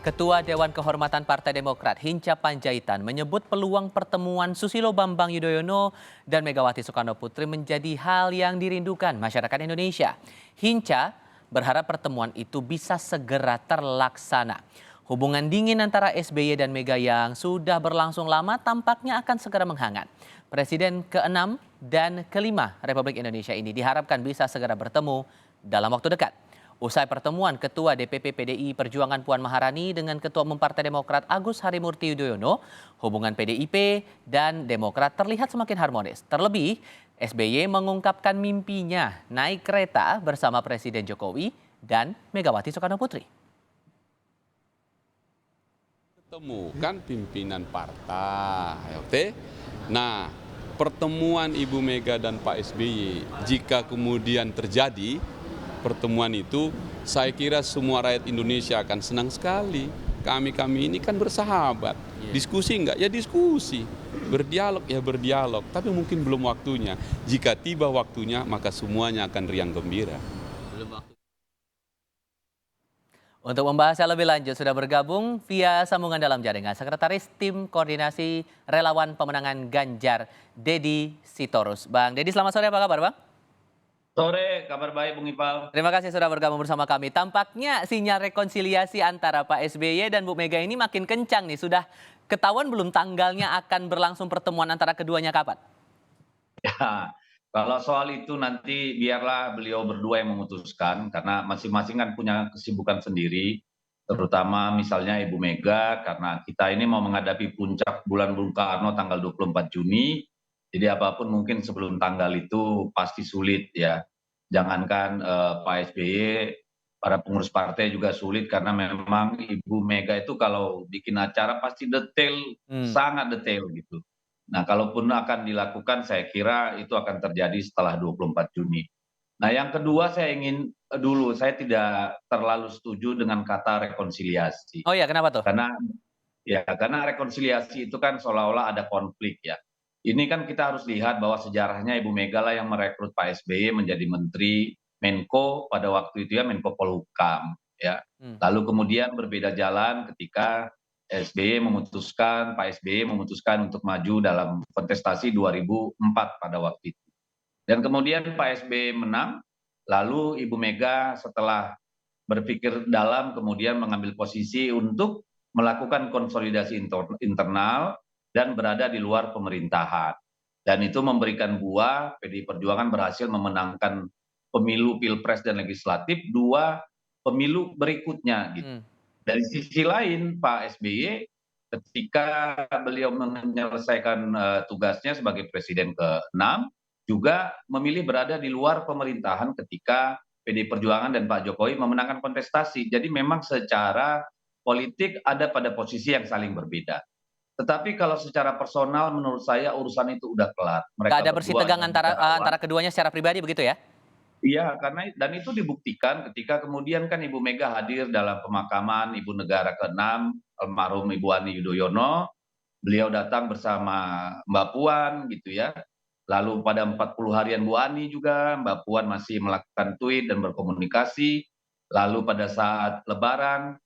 Ketua Dewan Kehormatan Partai Demokrat Hinca Panjaitan menyebut peluang pertemuan Susilo Bambang Yudhoyono dan Megawati Soekarnoputri menjadi hal yang dirindukan masyarakat Indonesia. Hinca berharap pertemuan itu bisa segera terlaksana. Hubungan dingin antara SBY dan Mega yang sudah berlangsung lama tampaknya akan segera menghangat. Presiden ke-6 dan ke-5 Republik Indonesia ini diharapkan bisa segera bertemu dalam waktu dekat. Usai pertemuan Ketua DPP PDI Perjuangan Puan Maharani dengan Ketua Umum Partai Demokrat Agus Harimurti Yudhoyono, hubungan PDIP dan Demokrat terlihat semakin harmonis. Terlebih, SBY mengungkapkan mimpinya naik kereta bersama Presiden Jokowi dan Megawati Soekarnoputri. Temukan pimpinan partai, oke? Nah, pertemuan Ibu Mega dan Pak SBY, jika kemudian terjadi pertemuan itu, saya kira semua rakyat Indonesia akan senang sekali. Kami ini kan bersahabat. Diskusi enggak? Ya diskusi. Berdialog ya berdialog. Tapi mungkin belum waktunya. Jika tiba waktunya, maka semuanya akan riang gembira. Untuk membahasnya lebih lanjut sudah bergabung via sambungan dalam jaringan Sekretaris Tim Koordinasi Relawan Pemenangan Ganjar, Dedi Sitorus. Bang Dedi, selamat sore, apa kabar Bang? Sore, kabar baik Bung Ipal. Terima kasih sudah bergabung bersama kami. Tampaknya sinyal rekonsiliasi antara Pak SBY dan Bu Mega ini makin kencang nih. Sudah ketahuan belum tanggalnya akan berlangsung pertemuan antara keduanya kapan? Ya, kalau soal itu nanti biarlah beliau berdua yang memutuskan, karena masing-masing kan punya kesibukan sendiri, terutama misalnya Ibu Mega, karena kita ini mau menghadapi puncak bulan Bung Karno tanggal 24 Juni, jadi apapun mungkin sebelum tanggal itu pasti sulit ya. Jangankan Pak SBY, para pengurus partai juga sulit karena memang Ibu Mega itu kalau bikin acara pasti detail, sangat detail gitu. Nah, kalaupun akan dilakukan, saya kira itu akan terjadi setelah 24 Juni. Nah, yang kedua saya ingin saya tidak terlalu setuju dengan kata rekonsiliasi. Oh iya, kenapa tuh? Karena rekonsiliasi itu kan seolah-olah ada konflik ya. Ini kan kita harus lihat bahwa sejarahnya Ibu Mega lah yang merekrut Pak SBY menjadi Menteri Menko pada waktu itu ya, Menko Polhukam ya. Lalu kemudian berbeda jalan ketika Pak SBY memutuskan untuk maju dalam kontestasi 2004 pada waktu itu. Dan kemudian Pak SBY menang, lalu Ibu Mega setelah berpikir dalam kemudian mengambil posisi untuk melakukan konsolidasi internal dan berada di luar pemerintahan. Dan itu memberikan buah, PDI Perjuangan berhasil memenangkan pemilu Pilpres dan Legislatif 2 pemilu berikutnya gitu. Dari sisi lain Pak SBY ketika beliau menyelesaikan tugasnya sebagai Presiden ke-6 juga memilih berada di luar pemerintahan ketika PDI Perjuangan dan Pak Jokowi memenangkan kontestasi. Jadi memang secara politik ada pada posisi yang saling berbeda. Tetapi kalau secara personal menurut saya urusan itu udah kelar. Nggak Mereka ada berdua bersitegang adalah antara negarawan. keduanya secara pribadi begitu ya? Iya, karena dan itu dibuktikan ketika kemudian kan Ibu Mega hadir dalam pemakaman Ibu Negara ke-6 almarhum Ibu Ani Yudhoyono. Beliau datang bersama Mbak Puan gitu ya. Lalu pada 40 harian Bu Ani juga Mbak Puan masih melakukan tweet dan berkomunikasi. Lalu pada saat Lebaran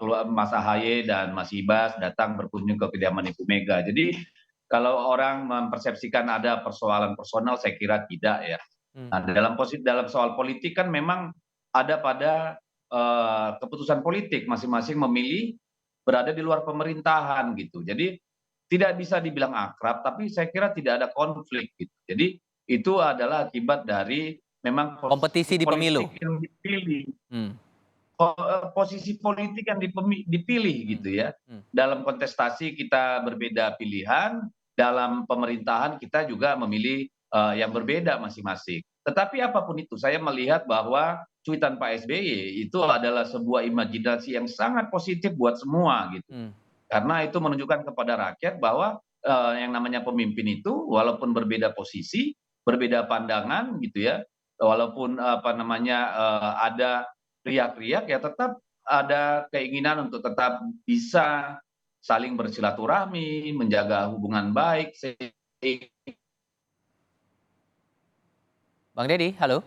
keluar Mas Ahaye dan Mas Ibas datang berkunjung ke kediaman Ibu Mega. Jadi kalau orang mempersepsikan ada persoalan personal, saya kira tidak ya. Nah, dalam soal politik kan memang ada pada keputusan politik masing-masing memilih berada di luar pemerintahan gitu. Jadi tidak bisa dibilang akrab, tapi saya kira tidak ada konflik gitu. Jadi itu adalah akibat dari memang posisi Kompetisi di pemilu. politik yang dipilih, Hmm. posisi politik yang dipilih Hmm. gitu ya. Hmm. Dalam kontestasi kita berbeda pilihan, dalam pemerintahan kita juga memilih yang berbeda masing-masing. Tetapi apapun itu, saya melihat bahwa cuitan Pak SBY itu adalah sebuah imajinasi yang sangat positif buat semua gitu. Hmm. Karena itu menunjukkan kepada rakyat bahwa yang namanya pemimpin itu walaupun berbeda posisi, berbeda pandangan gitu ya, walaupun ada riak-riak ya tetap ada keinginan untuk tetap bisa saling bersilaturahmi, menjaga hubungan baik. Bang Dedi, halo.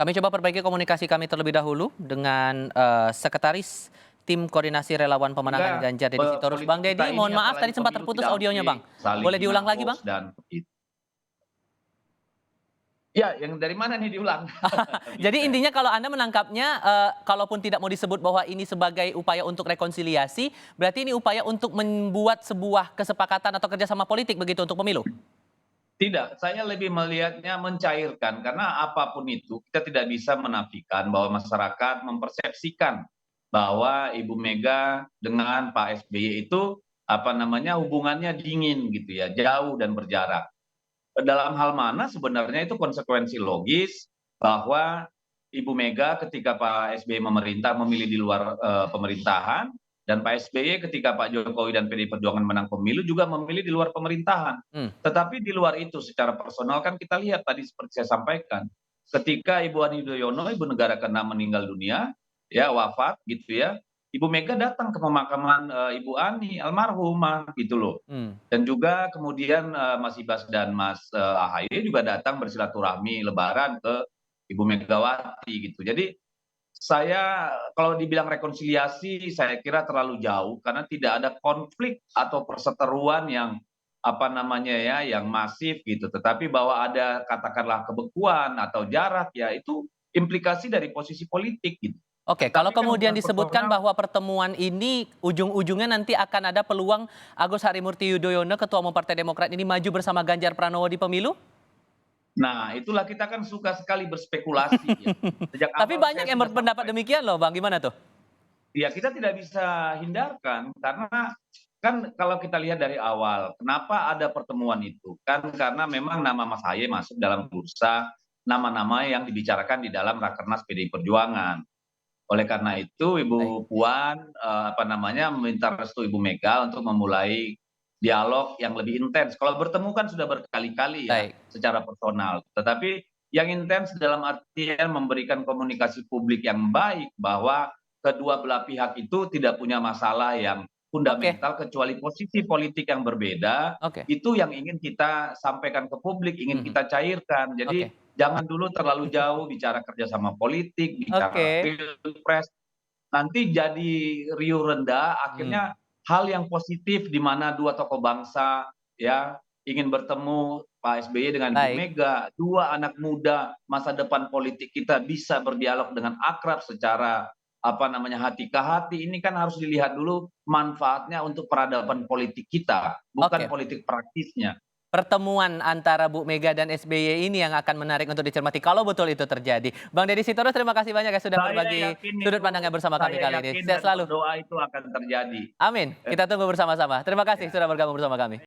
Kami coba perbaiki komunikasi kami terlebih dahulu dengan Sekretaris Tim Koordinasi Relawan Pemenangan Sehingga Ganjar Deddy Sitorus. Bang politik kita Deddy, ini mohon maaf tadi apalagi sempat pemilu terputus tidak audionya, boleh Bang. saling Boleh diulang hina lagi, Bang? hoax dan ya, yang dari mana nih diulang? Jadi Bisa. intinya kalau Anda menangkapnya, kalaupun tidak mau disebut bahwa ini sebagai upaya untuk rekonsiliasi, berarti ini upaya untuk membuat sebuah kesepakatan atau kerjasama politik begitu untuk pemilu? Tidak, saya lebih melihatnya mencairkan karena apapun itu kita tidak bisa menafikan bahwa masyarakat mempersepsikan bahwa Ibu Mega dengan Pak SBY itu apa namanya hubungannya dingin gitu ya, jauh dan berjarak. Dalam hal mana sebenarnya itu konsekuensi logis bahwa Ibu Mega ketika Pak SBY memerintah memilih di luar pemerintahan dan Pak SBY ketika Pak Jokowi dan PDI Perjuangan menang pemilu juga memilih di luar pemerintahan. Hmm, Tetapi di luar itu secara personal kan kita lihat tadi seperti saya sampaikan, ketika Ibu Ani Yudhoyono, Ibu Negara ke-6 meninggal dunia, ya wafat gitu ya, Ibu Mega datang ke pemakaman Ibu Ani almarhumah gitu loh. hmm. Dan juga kemudian Mas Ibas dan Mas AHY juga datang bersilaturahmi lebaran ke Ibu Megawati gitu. Jadi saya kalau dibilang rekonsiliasi saya kira terlalu jauh karena tidak ada konflik atau perseteruan yang apa namanya ya yang masif gitu. Tetapi bahwa ada katakanlah kebekuan atau jarak ya itu implikasi dari posisi politik gitu. Oke, kalau Tetapi kan kemudian hubungan disebutkan personal. bahwa pertemuan ini ujung-ujungnya nanti akan ada peluang Agus Harimurti Yudhoyono, Ketua Umum Partai Demokrat ini maju bersama Ganjar Pranowo di pemilu? Nah, itulah kita kan suka sekali berspekulasi ya. Sejak Tapi awal banyak saya yang sudah berpendapat sampaikan. demikian loh, Bang. Gimana tuh? Ya kita tidak bisa hindarkan karena kan kalau kita lihat dari awal, kenapa ada pertemuan itu? Kan karena memang nama Mas Ahaye masuk dalam bursa nama-nama yang dibicarakan di dalam Rakernas PDI Perjuangan. Oleh karena itu Baik, Ibu Puan apa namanya meminta restu Ibu Mega untuk memulai dialog yang lebih intens. Kalau bertemu kan sudah berkali-kali ya baik. secara personal. Tetapi yang intens dalam artian memberikan komunikasi publik yang baik bahwa kedua belah pihak itu tidak punya masalah yang Oke, fundamental kecuali posisi politik yang berbeda, oke. itu yang ingin kita sampaikan ke publik, ingin Mhm, kita cairkan. Jadi oke. jangan dulu terlalu jauh bicara kerjasama politik, bicara Oke. pilpres, nanti jadi riuh rendah, Hmm, akhirnya hal yang positif di mana dua tokoh bangsa ya ingin bertemu Pak SBY dengan Ibu baik. Mega, dua anak muda masa depan politik kita bisa berdialog dengan akrab secara apa namanya hati ke hati. Ini kan harus dilihat dulu manfaatnya untuk peradaban politik kita, bukan Oke. politik praktisnya. Pertemuan antara Bu Mega dan SBY ini yang akan menarik untuk dicermati kalau betul itu terjadi. Bang Deddy Sitorus, terima kasih banyak ya sudah Saya berbagi yakin sudut itu, pandangnya bersama kami saya kali ini. yakin Sehat dan selalu. berdoa itu akan terjadi. Amin. Kita tunggu bersama-sama. Terima kasih Ya. sudah bergabung bersama kami.